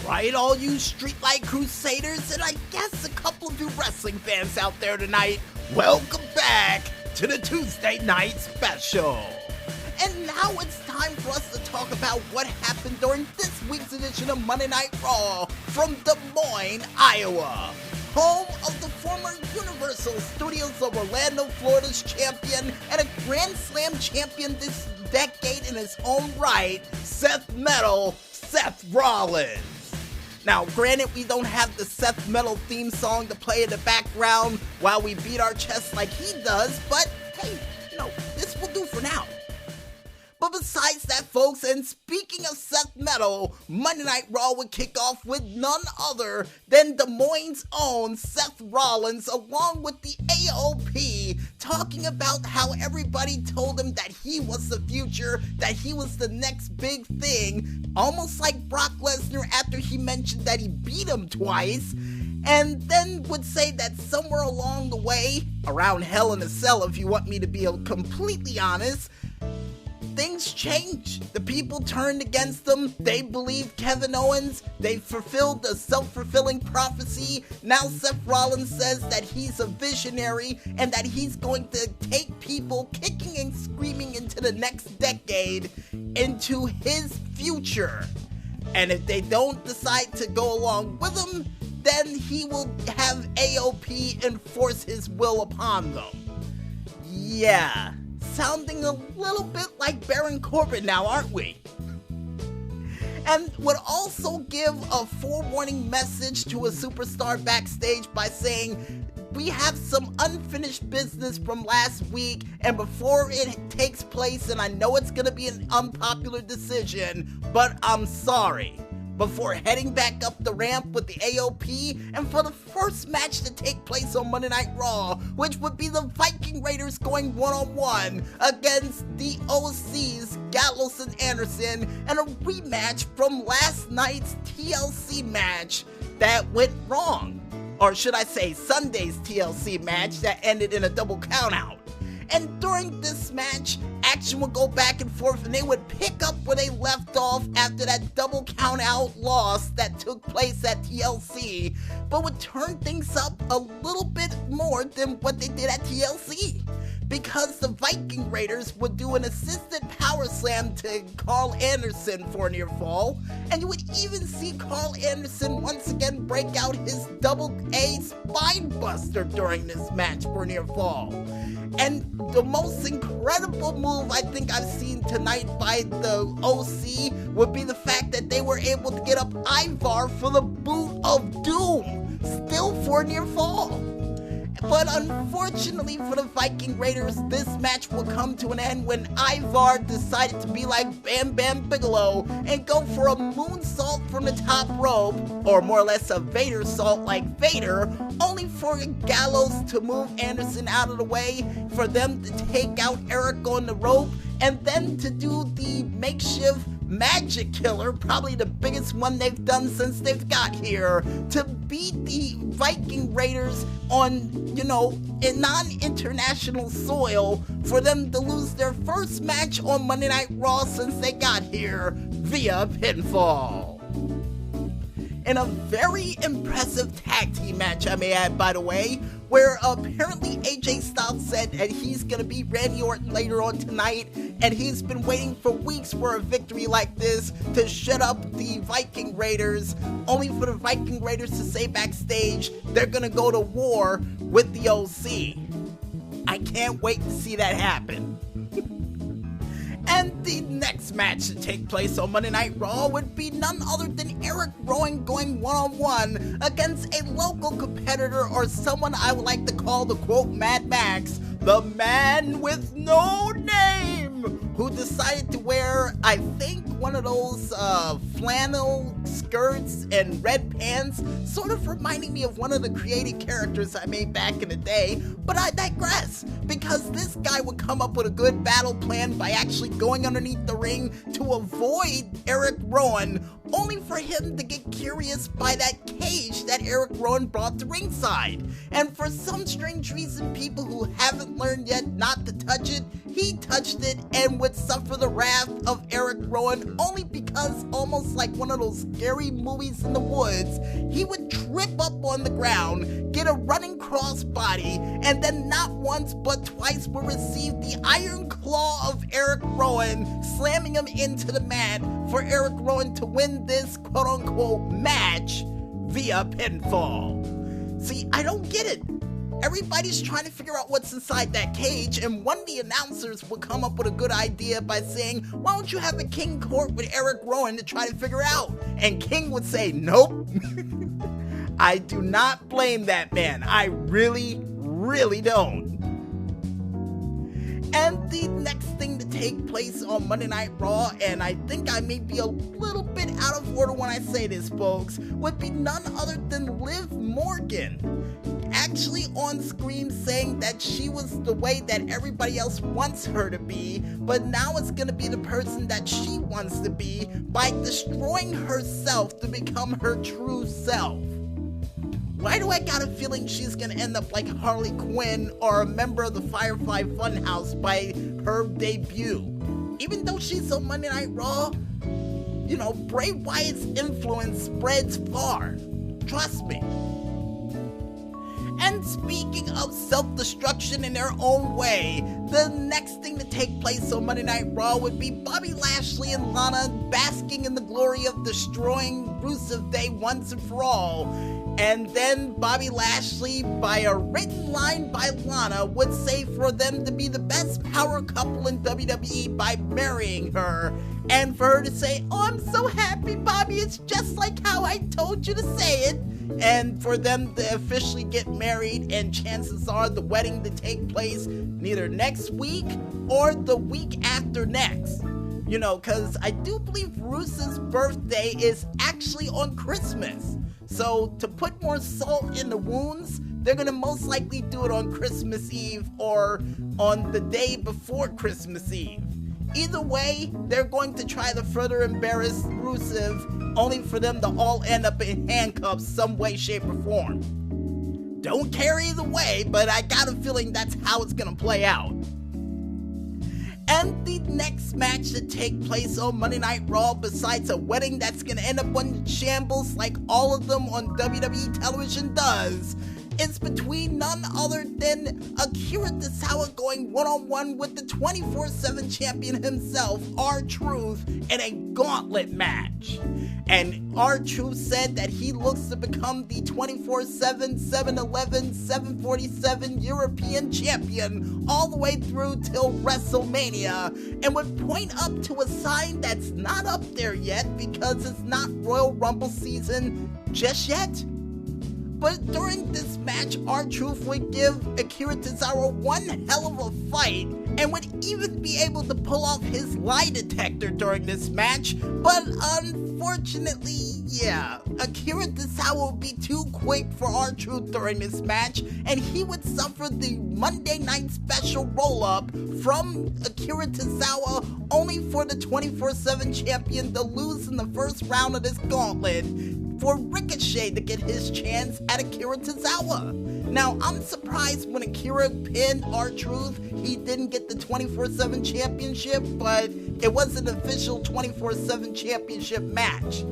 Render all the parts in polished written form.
right, all you streetlight crusaders, and I guess a couple of you wrestling fans out there tonight, welcome back to the Tuesday Night Special. And now it's time for us to talk about what happened during this week's edition of Monday Night Raw from Des Moines, Iowa, home of the former Universal Studios of Orlando, Florida's champion and a Grand Slam champion this decade in his own right, Seth Rollins. Now, granted, we don't have the Seth Metal theme song to play in the background while we beat our chests like he does, but hey, this will do for now. But besides that, folks, and speaking of Seth Metal, Monday Night Raw would kick off with none other than Des Moines' own Seth Rollins, along with the AOP, talking about how everybody told him that he was the future, that he was the next big thing, almost like Brock Lesnar after he mentioned that he beat him twice, and then would say that somewhere along the way, around Hell in a Cell if you want me to be completely honest, things changed. The people turned against them. They believed Kevin Owens. They fulfilled a self-fulfilling prophecy. Now Seth Rollins says that he's a visionary and that he's going to take people kicking and screaming into the next decade, into his future. And if they don't decide to go along with him, then he will have AOP enforce his will upon them. Yeah. Sounding a little bit like Baron Corbin now, aren't we? And would also give a forewarning message to a superstar backstage by saying, we have some unfinished business from last week, and before it takes place, and I know it's going to be an unpopular decision, but I'm sorry. Before heading back up the ramp with the AOP, and for the first match to take place on Monday Night Raw, which would be the Viking Raiders going one-on-one against the Aussies, Gallows and Anderson, and a rematch from last night's TLC match that went wrong. Or should I say Sunday's TLC match that ended in a double countout. And during this match, action would go back and forth and they would pick up where they left off after that double count out loss that took place at TLC, but would turn things up a little bit more than what they did at TLC. Because the Viking Raiders would do an assisted power slam to Carl Anderson for a near fall, and you would even see Carl Anderson once again break out his double A spine buster during this match for a near fall. And the most incredible move I think I've seen tonight by the OC would be the fact that they were able to get up Ivar for the boot of doom, still for a near fall. But unfortunately for the Viking Raiders, this match will come to an end when Ivar decided to be like Bam Bam Bigelow and go for a moonsault from the top rope, or more or less a Vader salt like Vader, only for Gallows to move Anderson out of the way, for them to take out Erick on the rope, and then to do the makeshift Magic Killer, probably the biggest one they've done since they've got here, to beat the Viking Raiders on, in non-international soil, for them to lose their first match on Monday Night Raw since they got here via pinfall. In a very impressive tag team match, I may add, by the way, where apparently AJ Styles said that he's going to beat Randy Orton later on tonight, and he's been waiting for weeks for a victory like this to shut up the Viking Raiders, only for the Viking Raiders to say backstage they're going to go to war with the OC. I can't wait to see that happen. And the next match to take place on Monday Night Raw would be none other than Erick Rowan going one-on-one against a local competitor, or someone I would like to call the quote Mad Max, the man with no name, who decided to wear, I think, one of those flannel skirts and red pants, sort of reminding me of one of the creative characters I made back in the day, but I digress, because this guy would come up with a good battle plan by actually going underneath the ring to avoid Erick Rowan, only for him to get curious by that cage that Erick Rowan brought to ringside. And for some strange reason, people who haven't hasn't learned yet not to touch it, he touched it and would suffer the wrath of Erick Rowan only because, almost like one of those scary movies in the woods, he would trip up on the ground, get a running crossbody, and then not once but twice would receive the iron claw of Erick Rowan, slamming him into the mat for Erick Rowan to win this quote-unquote match via pinfall. See, I don't get it. Everybody's trying to figure out what's inside that cage, and one of the announcers would come up with a good idea by saying, why don't you have a King court with Erick Rowan to try to figure out? And King would say, nope. I do not blame that man. I really, really don't. And the next thing to take place on Monday Night Raw, and I think I may be a little bit out of order when I say this, folks, would be none other than Liv Morgan actually on screen saying that she was the way that everybody else wants her to be, but now it's going to be the person that she wants to be by destroying herself to become her true self. Why do I got a feeling she's gonna end up like Harley Quinn or a member of the Firefly Funhouse by her debut? Even though she's on Monday Night Raw, you know, Bray Wyatt's influence spreads far. Trust me. And speaking of self-destruction in their own way, the next thing to take place on Monday Night Raw would be Bobby Lashley and Lana basking in the glory of destroying Rusev Day once and for all. And then Bobby Lashley, by a written line by Lana, would say for them to be the best power couple in WWE by marrying her. And for her to say, oh, I'm so happy, Bobby, it's just like how I told you to say it. And for them to officially get married, and chances are the wedding to take place neither next week or the week after next. You know, because I do believe Rusev's birthday is actually on Christmas. So to put more salt in the wounds, they're going to most likely do it on Christmas Eve or on the day before Christmas Eve. Either way, they're going to try to further embarrass Rusev, only for them to all end up in handcuffs some way, shape, or form. Don't care either way, but I got a feeling that's how it's going to play out. And the next match to take place on Monday Night Raw, besides a wedding that's going to end up in shambles like all of them on WWE television does, is between none other than Akira Tozawa going one-on-one with the 24/7 champion himself, RTruth, in a gauntlet match. And RTruth said that he looks to become the 24/7, 7-Eleven, 747 European champion all the way through till WrestleMania, and would point up to a sign that's not up there yet because it's not Royal Rumble season just yet. But during this match, RTruth would give Akira Tozawa one hell of a fight and would even be able to pull off his lie detector during this match. But unfortunately, yeah, Akira Tozawa would be too quick for RTruth during this match, and he would suffer the Monday Night Special roll-up from Akira Tozawa, only for the 24/7 champion to lose in the first round of this gauntlet, for Ricochet to get his chance at Akira Tozawa. Now, I'm surprised when Akira pinned RTruth, he didn't get the 24/7 championship, but it was an official 24/7 championship match,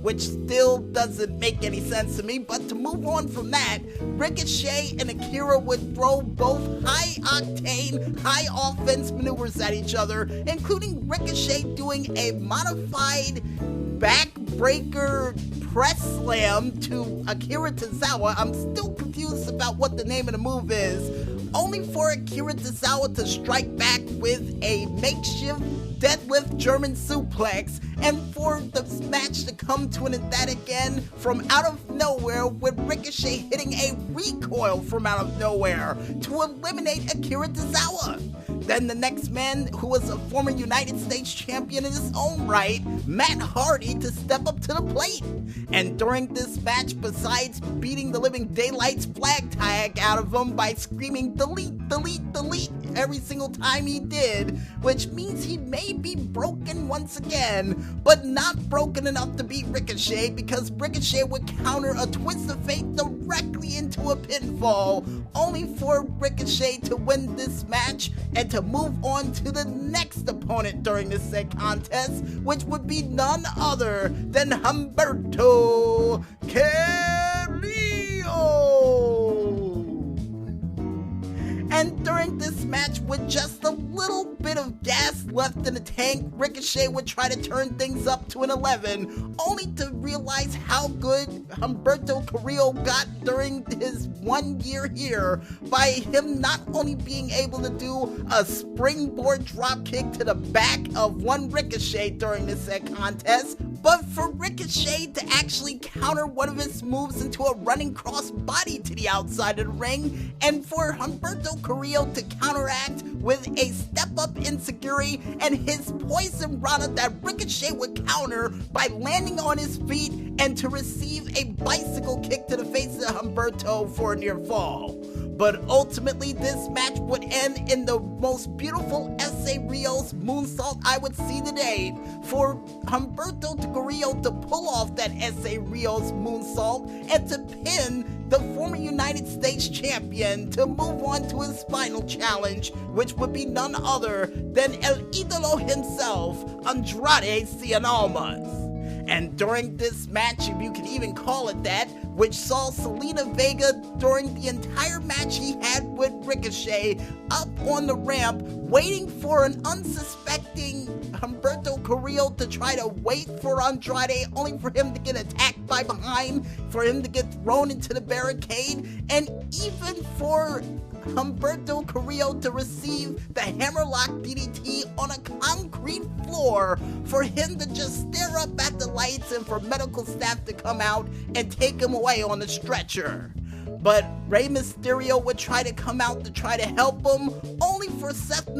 which still doesn't make any sense to me. But to move on from that, Ricochet and Akira would throw both high-octane, high-offense maneuvers at each other, including Ricochet doing a modified backbreaker press slam to Akira Tozawa. I'm still confused about what the name of the move is, only for Akira Tozawa to strike back with a makeshift deadlift German suplex, and for the match to come to an end that again from out of nowhere, with Ricochet hitting a recoil from out of nowhere to eliminate Akira Tozawa. Then the next man, who was a former United States champion in his own right, Matt Hardy, to step up to the plate. And during this match, besides beating the living daylights flag tag out of him by screaming delete, delete, delete every single time he did, which means he may be broken once again, but not broken enough to beat Ricochet, because Ricochet would counter a twist of fate directly into a pinfall, only for Ricochet to win this match and to move on to the next opponent during this said contest, which would be none other than Humberto Carrillo. And during this match, with just a little bit of gas left in the tank, Ricochet would try to turn things up to an 11, only to realize how good Humberto Carrillo got during his 1 year here by him not only being able to do a springboard drop kick to the back of one Ricochet during this contest, but for Ricochet to actually counter one of his moves into a running cross body to the outside of the ring, and for Humberto Carrillo to counteract with a step-up enziguri and his poison rana that Ricochet would counter by landing on his feet, and to receive a bicycle kick to the face of Humberto for a near fall. But ultimately, this match would end in the most beautiful S.A. Rios moonsault I would see today, for Humberto Carrillo to pull off that S.A. Rios moonsault and to pin the former United States champion to move on to his final challenge, which would be none other than El Idolo himself, Andrade Cien Almas. And during this match, if you can even call it that, which saw Zelina Vega during the entire match he had with Ricochet up on the ramp, waiting for an unsuspecting Humberto Carrillo to try to wait for Andrade, only for him to get attacked by behind, for him to get thrown into the barricade, and even for Humberto Carrillo to receive the hammerlock DDT on a concrete floor, for him to just stare up at the lights and for medical staff to come out and take him away on the stretcher. But Rey Mysterio would try to come out to try to help him, only for Seth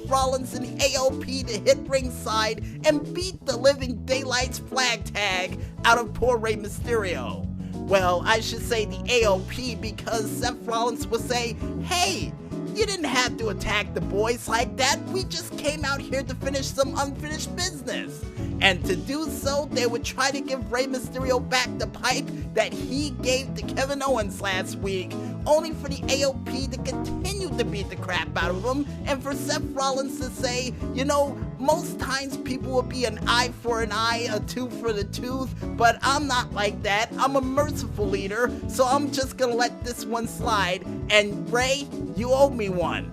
Rollins and the AOP to hit ringside and beat the living daylights flag tag out of poor Rey Mysterio. Well, I should say the AOP, because Seth Rollins would say, "Hey, you didn't have to attack the boys like that. We just came out here to finish some unfinished business." And to do so, they would try to give Rey Mysterio back the pipe that he gave to Kevin Owens last week, only for the AOP to continue to beat the crap out of him, and for Seth Rollins to say, you know, most times people will be an eye for an eye, a tooth for the tooth, but I'm not like that. I'm a merciful leader, so I'm just gonna let this one slide, and Rey, you owe me one.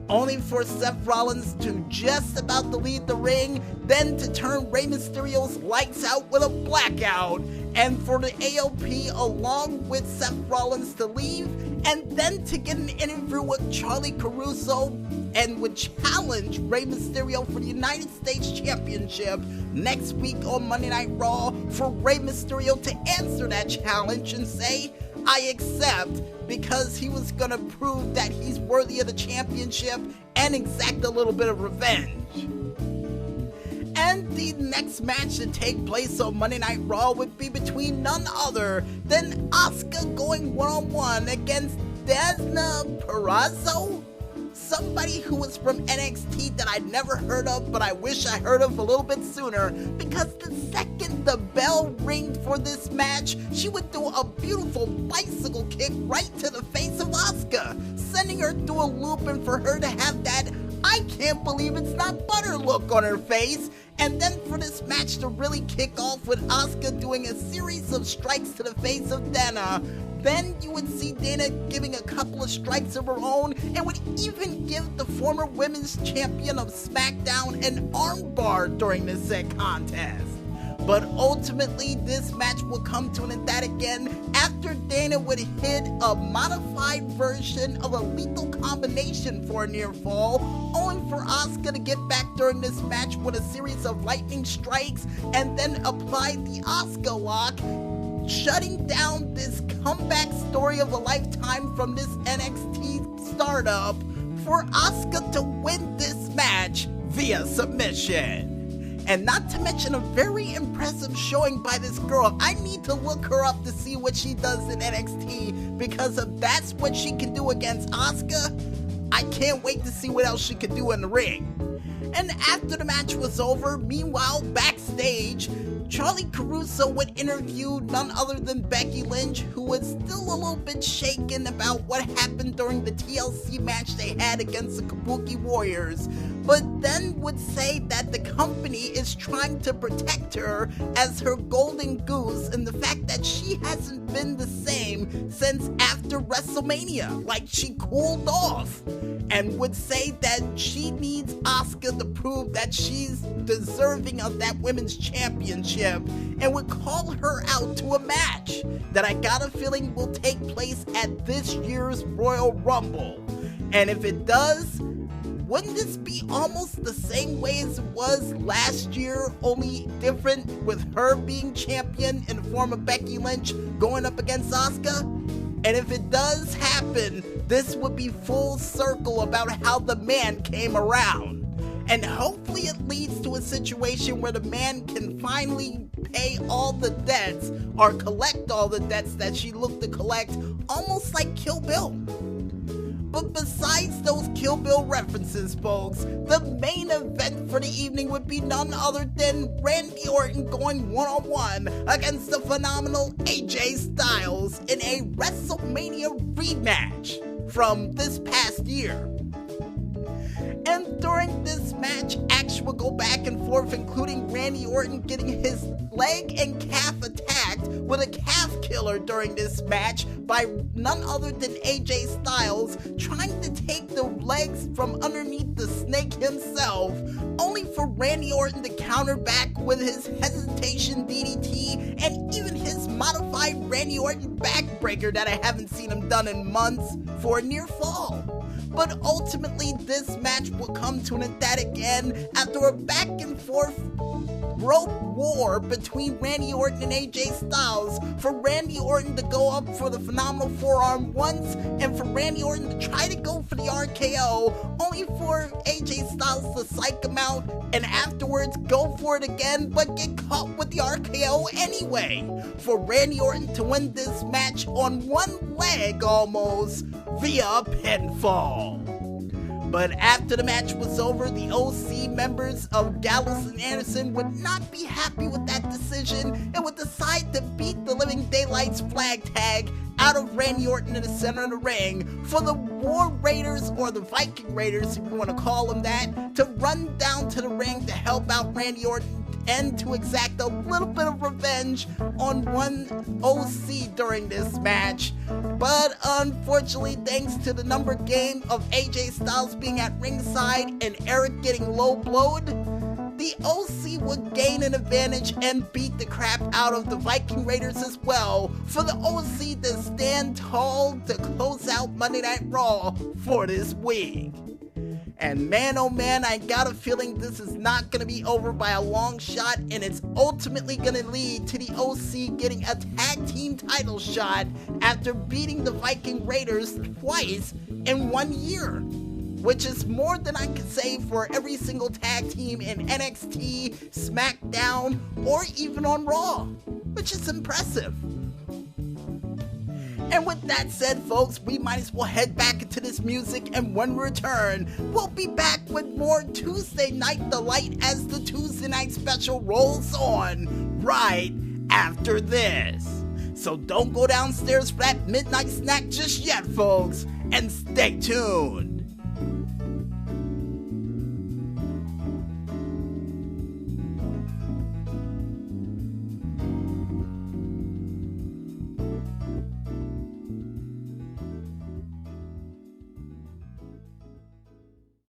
Only for Seth Rollins to just about to leave the ring, then to turn Rey Mysterio's lights out with a blackout, and for the AOP along with Seth Rollins to leave, and then to get an interview with Charlie Caruso and would challenge Rey Mysterio for the United States Championship next week on Monday Night Raw, for Rey Mysterio to answer that challenge and say, "I accept," because he was gonna prove that he's worthy of the championship and exact a little bit of revenge. And the next match to take place on Monday Night Raw would be between none other than Asuka going one-on-one against Desna Purrazzo, somebody who was from NXT that I'd never heard of, but I wish I heard of a little bit sooner, because the second the bell ringed for this match, she would do a beautiful bicycle kick right to the face of Asuka, sending her through a loop, and for her to have that "I can't believe it's not butter" look on her face, and then for this match to really kick off with Asuka doing a series of strikes to the face of Dana. Then you would see Dana giving a couple of strikes of her own, and would even give the former women's champion of SmackDown an armbar during this said contest. But ultimately, this match will come to an end that again after Dana would hit a modified version of a lethal combination for a near fall, only for Asuka to get back during this match with a series of lightning strikes and then apply the Asuka lock, shutting down this comeback story of a lifetime from this NXT startup, for Asuka to win this match via submission. And not to mention a very impressive showing by this girl. I need to look her up to see what she does in NXT, because if that's what she can do against Asuka, I can't wait to see what else she could do in the ring. And after the match was over, meanwhile, backstage, Charlie Caruso would interview none other than Becky Lynch, who was still a little bit shaken about what happened during the TLC match they had against the Kabuki Warriors, but then would say that the company is trying to protect her as her golden goose and the fact that she hasn't been the same since after WrestleMania, like she cooled off, and would say that she needs Asuka to prove that she's deserving of that women's championship, and would call her out to a match that I got a feeling will take place at this year's Royal Rumble. And if it does, wouldn't this be almost the same way as it was last year, only different with her being champion in the form of Becky Lynch going up against Asuka? And if it does happen, this would be full circle about how the man came around. And hopefully it leads to a situation where the man can finally pay all the debts or collect all the debts that she looked to collect, almost like Kill Bill. But besides those Kill Bill references, folks, the main event for the evening would be none other than Randy Orton going one-on-one against the phenomenal AJ Styles in a WrestleMania rematch from this past year. And during this match, action will go back and forth, including Randy Orton getting his leg and calf attacked with a calf killer during this match by none other than AJ Styles, trying to take the legs from underneath the snake himself, only for Randy Orton to counter back with his hesitation DDT and even his modified Randy Orton backbreaker that I haven't seen him done in months for a near fall. But ultimately, this match will come to an emphatic end after a back and forth rope war between Randy Orton and AJ Styles, for Randy Orton to go up for the phenomenal forearm once, and for Randy Orton to try to go for the RKO, only for AJ Styles to psych him out, and afterwards go for it again, but get caught with the RKO anyway, for Randy Orton to win this match on one leg almost, via pinfall. But after the match was over, the OC members of Gallows and Anderson would not be happy with that decision and would decide to beat the Living Daylights flag tag out of Randy Orton in the center of the ring for the War Raiders, or the Viking Raiders if you want to call them that, to run down to the ring to help out Randy Orton and to exact a little bit of revenge on one OC during this match. But unfortunately, thanks to the number game of AJ Styles being at ringside and Eric getting low blowed, the OC would gain an advantage and beat the crap out of the Viking Raiders as well, for the OC to stand tall to close out Monday Night Raw for this week. And man, oh man, I got a feeling this is not going to be over by a long shot, and it's ultimately going to lead to the OC getting a tag team title shot after beating the Viking Raiders twice in 1 year, which is more than I could say for every single tag team in NXT, SmackDown, or even on Raw, which is impressive. And with that said, folks, we might as well head back into this music, and when we return, we'll be back with more Tuesday Night Delight as the Tuesday Night Special rolls on right after this. So don't go downstairs for that midnight snack just yet, folks, and stay tuned.